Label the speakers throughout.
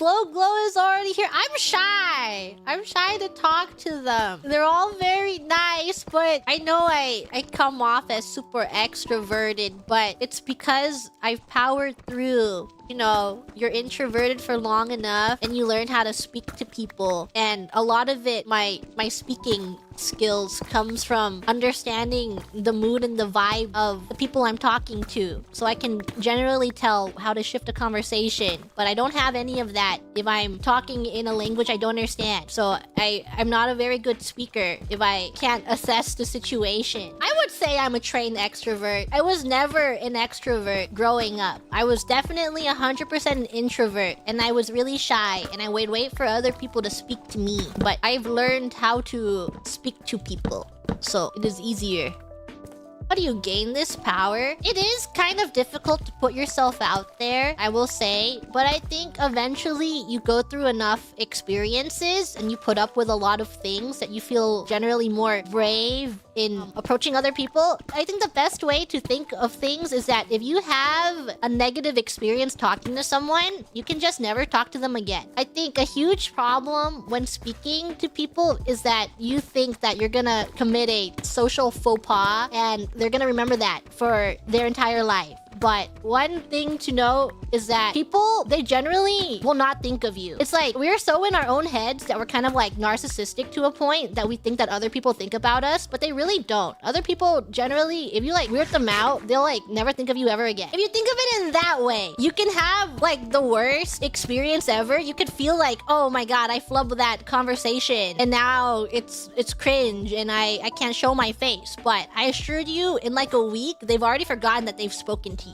Speaker 1: Glow is already here. I'm shy. I'm shy to talk to them. They're all very nice, but I know I come off as super extroverted, but it's because I've powered through. You know, you're introverted for long enough and you learn how to speak to people. And a lot of it, my speaking skills comes from understanding the mood and the vibe of the people I'm talking to. So I can generally tell how to shift a conversation. But I don't have any of that if I'm talking in a language I don't understand. So I'm not a very good speaker if I can't assess the situation. I would say I'm a trained extrovert. I was never an extrovert growing up. I was definitely 100% an introvert, and I was really shy, and I would wait for other people to speak to me. But I've learned how to speak to people, so it is easier. How do you gain this power? It is kind of difficult to put yourself out there, I will say, but I think eventually you go through enough experiences and you put up with a lot of things that you feel generally more brave in approaching other people. I think the best way to think of things is that if you have a negative experience talking to someone, you can just never talk to them again. I think a huge problem when speaking to people is that you think that you're gonna commit a social faux pas and they're gonna remember that for their entire life. But one thing to know is that people, they generally will not think of you. It's like we're so in our own heads that we're kind of like narcissistic to a point that we think that other people think about us, but they really don't. Other people generally, if you like weird them out, they'll like never think of you ever again. If you think of it in that way, you can have like the worst experience ever. You could feel like, oh my god, I flubbed that conversation and now it's cringe and I can't show my face. But I assured you, in like a week, they've already forgotten that they've spoken to you.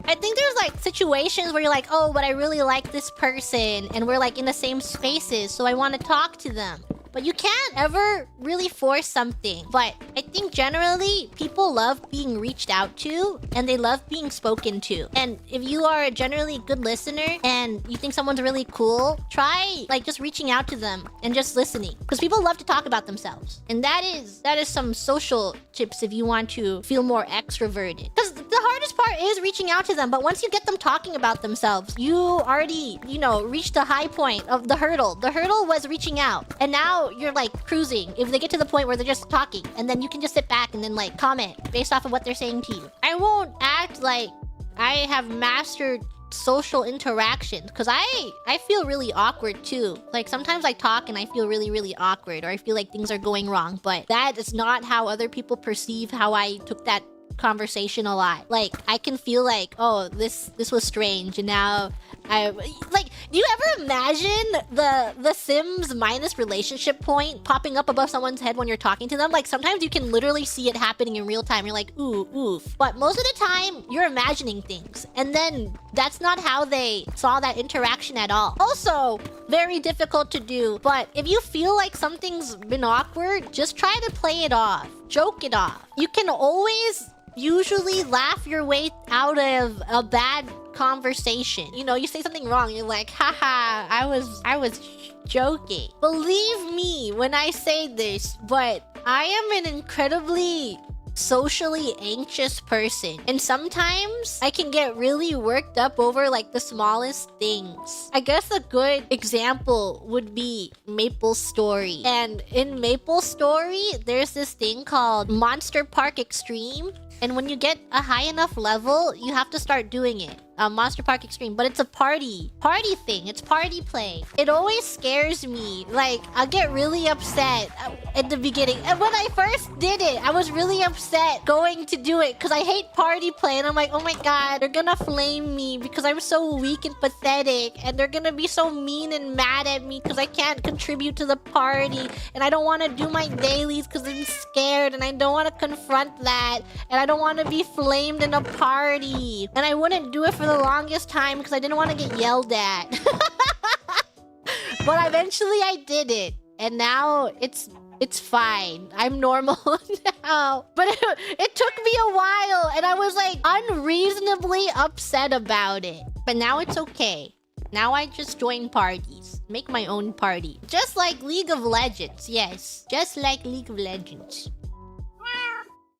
Speaker 1: I think there's like situations where you're like, oh, but I really like this person and we're like in the same spaces, so I want to talk to them. But you can't ever really force something. But I think generally people love being reached out to and they love being spoken to. And if you are a generally good listener and you think someone's really cool, try like just reaching out to them and just listening. Because people love to talk about themselves. And that is some social tips if you want to feel more extroverted. Because the hardest part is reaching out to them. But once you get them talking about themselves, you already, you know, reached the high point of the hurdle. The hurdle was reaching out. And now you're like cruising if they get to the point where they're just talking, and then you can just sit back and then like comment based off of what they're saying to you. I won't act like I have mastered social interactions because I feel really awkward too. Like sometimes I talk and I feel really awkward, or I feel like things are going wrong, but that is not how other people perceive how I took that conversation a lot. Like I can feel like, oh, this was strange, and now I like, do you ever imagine the Sims minus relationship point popping up above someone's head when you're talking to them? Like sometimes you can literally see it happening in real time. You're like, ooh, oof. But most of the time you're imagining things, and then that's not how they saw that interaction at all. Also, very difficult to do, but if you feel like something's been awkward, just try to play it off. Joke it off. You can always usually laugh your way out of a bad conversation. You know, you say something wrong, you're like, haha, I was joking. Believe me when I say this, but I am an incredibly socially anxious person, and sometimes I can get really worked up over like the smallest things. I guess a good example would be Maple Story. And in Maple Story, there's this thing called Monster Park Extreme, and when you get a high enough level, you have to start doing it. Monster Park Extreme, but it's a party thing. It's party play. It always scares me. Like, I'll get really upset at the beginning. And when I first did it, I was really upset going to do it because I hate party play. And I'm like, oh my god, they're gonna flame me because I'm so weak and pathetic. And they're gonna be so mean and mad at me because I can't contribute to the party. And I don't want to do my dailies because I'm scared. And I don't want to confront that. And I don't want to be flamed in a party. And I wouldn't do it for the longest time because I didn't want to get yelled at. But eventually I did it, and now it's fine. I'm normal now. But it took me a while, and I was like unreasonably upset about it. But now it's okay. Now I just join parties. Make my own party. Just like League of Legends. Yes, just like League of Legends.